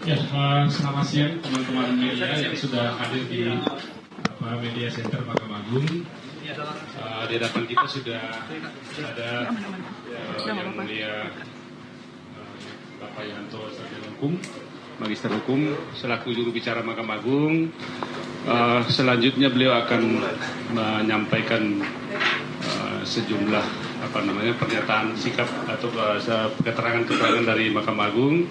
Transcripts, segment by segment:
Ya, selamat siang teman-teman media yang sudah hadir di Media Center Mahkamah Agung. Di hadapan kita sudah ada Yang Mulia Bapak Yanto Sarjana Hukum, Magister Hukum, selaku juru bicara Mahkamah Agung. Selanjutnya beliau akan menyampaikan sejumlah pernyataan sikap atau keterangan-keterangan dari Mahkamah Agung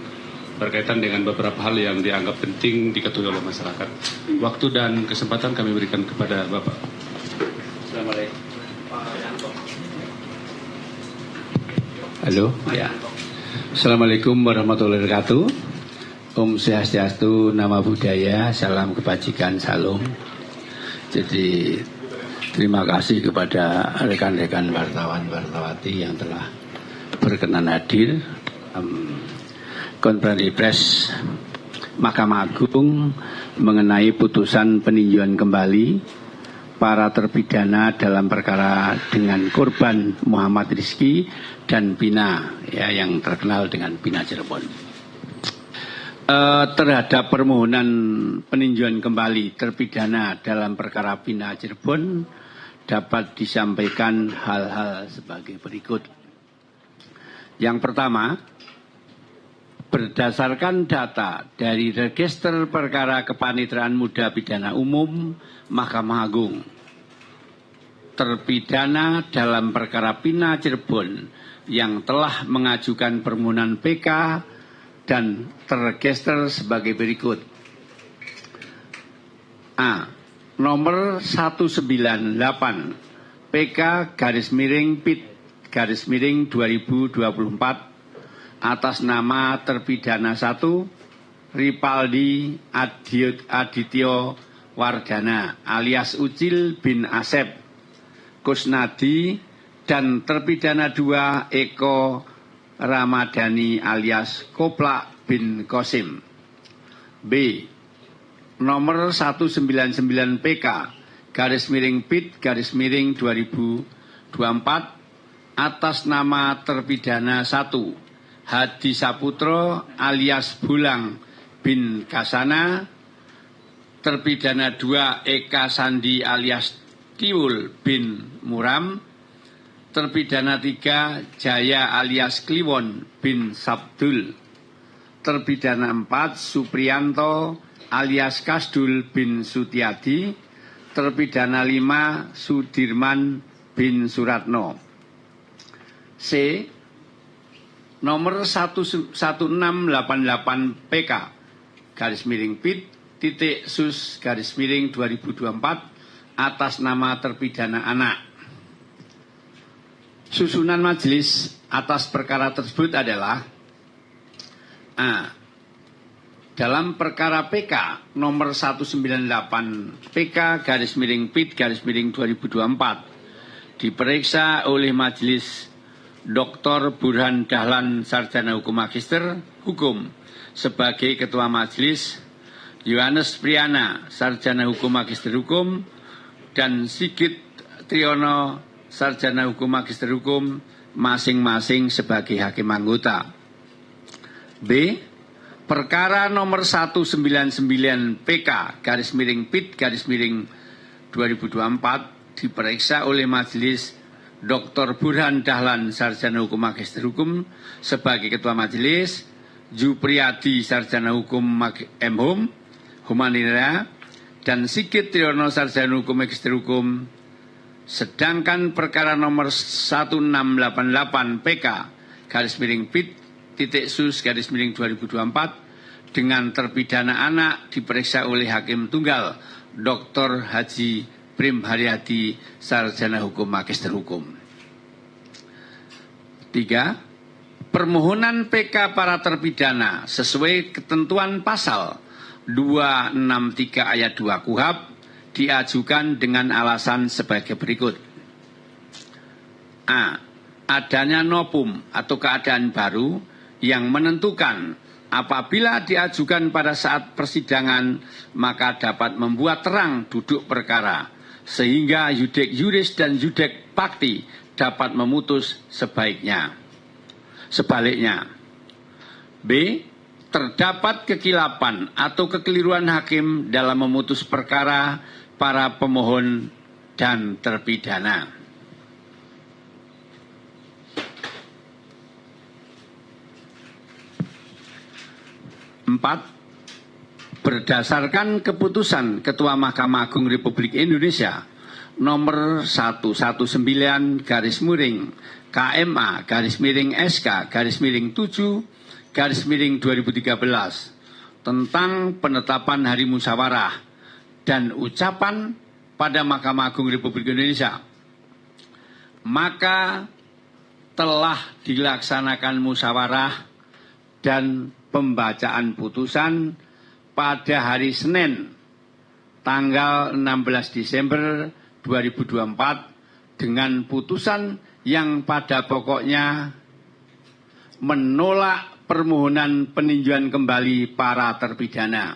berkaitan dengan beberapa hal yang dianggap penting diketahui oleh masyarakat. Waktu dan kesempatan kami berikan kepada Bapak. Assalamualaikum. Halo, ya. Assalamualaikum warahmatullahi wabarakatuh. Om Swastiastu, Namo Buddhaya, salam kebajikan, salam. Jadi terima kasih kepada rekan-rekan wartawan-wartawati yang telah berkenan hadir. Konferensi pers Mahkamah Agung mengenai putusan peninjauan kembali para terpidana dalam perkara dengan korban Muhammad Rizky dan Pina, ya, yang terkenal dengan Pina Cirebon. Terhadap permohonan peninjauan kembali terpidana dalam perkara Pina Cirebon dapat disampaikan hal-hal sebagai berikut. Yang pertama, berdasarkan data dari Register Perkara Kepanitraan Muda Pidana Umum Mahkamah Agung, terpidana dalam perkara Pina Cirebon yang telah mengajukan permohonan PK dan terregister sebagai berikut. A. Nomor 198 PK /PIT 2024 atas nama terpidana 1 Ripaldi Adityo Wardana alias Ucil bin Asep Kusnadi dan terpidana 2 Eko Ramadhani alias Koplak bin Kosim. B. Nomor 199 PK /PIT 2024 atas nama terpidana 1 Hadi Saputro alias Bulang bin Kasana, terpidana 2 Eka Sandi alias Tiwul bin Muram, terpidana 3 Jaya alias Kliwon bin Sabdul, terpidana 4 Supriyanto alias Kasdul bin Sutiadi, terpidana 5 Sudirman bin Suratno. C. Nomor 1688 PK /PIT sus 2024 atas nama terpidana anak. Susunan majelis atas perkara tersebut adalah A. Dalam perkara PK nomor 198 PK /PIT 2024 diperiksa oleh majelis Dr. Burhan Dahlan Sarjana Hukum Magister Hukum sebagai Ketua Majelis, Yohanes Priana Sarjana Hukum Magister Hukum, dan Sigit Triyono Sarjana Hukum Magister Hukum masing-masing sebagai hakim anggota. B. Perkara nomor 199 PK /PIT 2024 diperiksa oleh Majelis Dr. Burhan Dahlan Sarjana Hukum Magister Hukum sebagai Ketua Majelis, Jupriyadi Sarjana Hukum M.Hum, Humanira, dan Sigit Triyono Sarjana Hukum Magister Hukum. Sedangkan perkara nomor 1688 PK /PIT sus 2024 dengan terpidana anak diperiksa oleh Hakim Tunggal Dr. Haji Prim Haryadi Sarjana Hukum Magister Hukum. 3. Permohonan PK para terpidana sesuai ketentuan pasal 263 ayat 2 KUHP diajukan dengan alasan sebagai berikut. A. Adanya novum atau keadaan baru yang menentukan apabila diajukan pada saat persidangan maka dapat membuat terang duduk perkara sehingga yudek juris dan yudek pakti dapat memutus sebaliknya. B. terdapat kekilapan atau kekeliruan hakim dalam memutus perkara para pemohon dan terpidana. 4. Berdasarkan keputusan Ketua Mahkamah Agung Republik Indonesia nomor 119 KMA SK 7 2013 tentang penetapan Hari Musyawarah dan ucapan pada Mahkamah Agung Republik Indonesia, maka telah dilaksanakan musyawarah dan pembacaan putusan pada hari Senin tanggal 16 Desember 2024 dengan putusan yang pada pokoknya menolak permohonan peninjauan kembali para terpidana.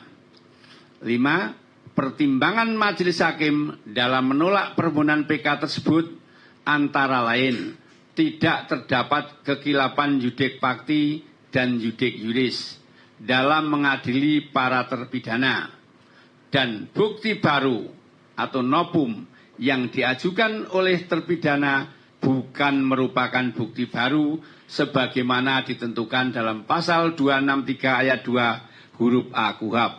5. Pertimbangan majelis hakim dalam menolak permohonan PK tersebut antara lain tidak terdapat kekilapan judek fakti dan judek juris dalam mengadili para terpidana, dan bukti baru atau novum yang diajukan oleh terpidana bukan merupakan bukti baru sebagaimana ditentukan dalam pasal 263 ayat 2 huruf A KUHP.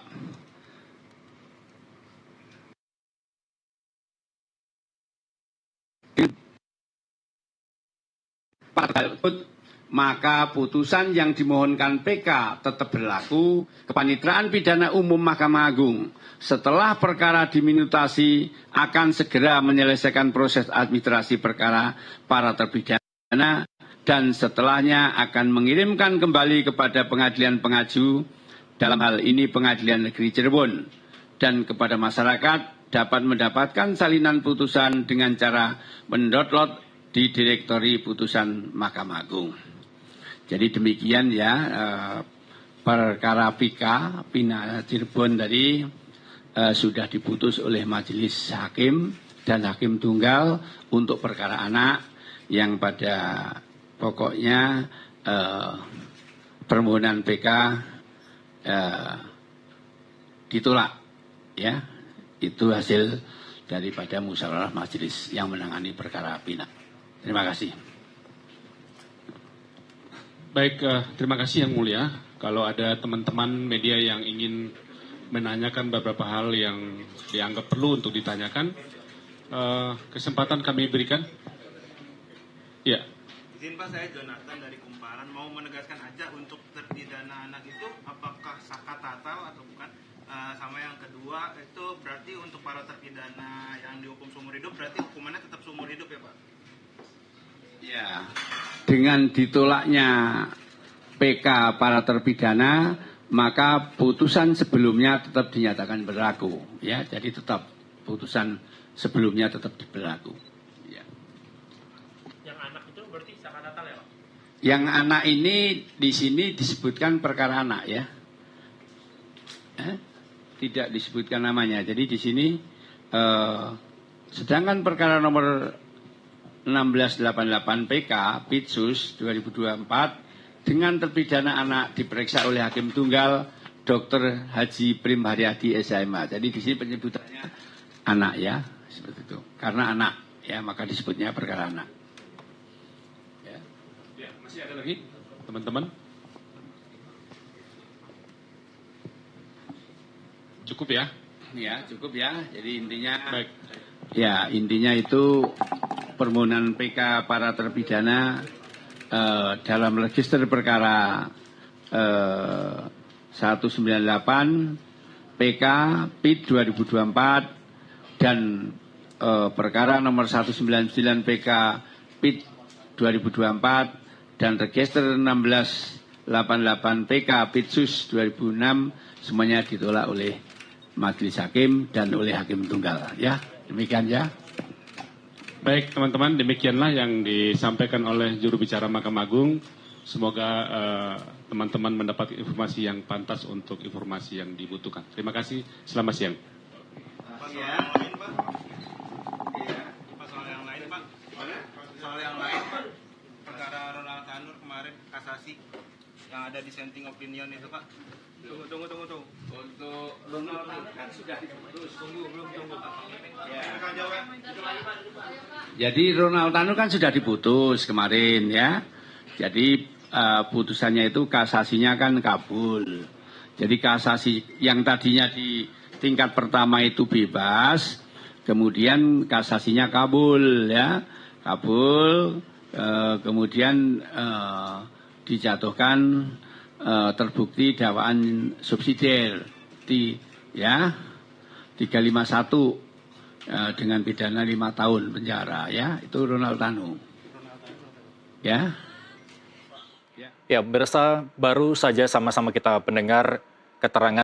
Maka putusan yang dimohonkan PK tetap berlaku. Kepaniteraan Pidana Umum Mahkamah Agung setelah perkara diminutasi akan segera menyelesaikan proses administrasi perkara para terpidana dan setelahnya akan mengirimkan kembali kepada pengadilan pengaju, dalam hal ini Pengadilan Negeri Cirebon, dan kepada masyarakat dapat mendapatkan salinan putusan dengan cara mendownload di Direktori Putusan Mahkamah Agung. Jadi demikian ya perkara Pina Cirebon tadi sudah diputus oleh majelis hakim dan hakim tunggal untuk perkara anak yang pada pokoknya permohonan PK ditolak, ya. Itu hasil daripada musyawarah majelis yang menangani perkara Pina. Terima kasih. Baik, terima kasih Yang Mulia. Kalau ada teman-teman media yang ingin menanyakan beberapa hal yang dianggap perlu untuk ditanyakan, kesempatan kami berikan. Ya. Izin Pak, saya Jonathan dari Kumparan, mau menegaskan aja untuk terpidana anak itu apakah saka tatal atau bukan? Sama yang kedua itu berarti untuk para terpidana yang dihukum seumur hidup berarti hukumannya tetap seumur hidup ya Pak? Ya, dengan ditolaknya PK para terpidana, maka putusan sebelumnya tetap dinyatakan berlaku. Ya, jadi tetap putusan sebelumnya tetap berlaku. Ya. Yang anak itu berarti saka natal ya Pak? Yang anak ini di sini disebutkan perkara anak ya, tidak disebutkan namanya. Jadi di sini sedangkan perkara nomor 1688 PK Pitsus 2024 dengan terpidana anak diperiksa oleh hakim tunggal Dr. Haji Prim Haryadi SHMH. Jadi di sini penyebutannya anak ya, seperti itu. Karena anak ya, maka disebutnya perkara anak. Ya, masih ada lagi teman-teman? Cukup ya? Ya, cukup ya. Jadi intinya baik. Ya, intinya itu permohonan PK para terpidana dalam register perkara 198 PK PIT 2024 dan perkara nomor 199 PK PIT 2024 dan register 1688 PK Pitsus 2006 semuanya ditolak oleh majelis hakim dan oleh hakim tunggal ya. Demikian ya. Baik teman-teman, demikianlah yang disampaikan oleh juru bicara Mahkamah Agung. Semoga teman-teman mendapat informasi yang pantas untuk informasi yang dibutuhkan. Terima kasih, selamat siang. Pak, soal yang lain Pak? Iya. Pak, soal yang lain Pak? Soal yang lain Pak? Perkara Ronald Tanur kemarin kasasi. yang ada dissenting opinion itu Pak. Tunggu. Untuk Ronald Tanu kan sudah diputus. Belum. Ya. Rekan jawab. Jadi Ronald Tanu kan sudah diputus kemarin ya. Jadi putusannya itu kasasinya kan kabul. Jadi kasasi yang tadinya di tingkat pertama itu bebas, kemudian kasasinya kabul ya. Kabul, kemudian dijatuhkan terbukti dakwaan subsidiar ya 351 dengan pidana 5 tahun penjara ya, itu Ronald Tanu ya. Ya, pemirsa, baru saja sama-sama kita mendengar keterangan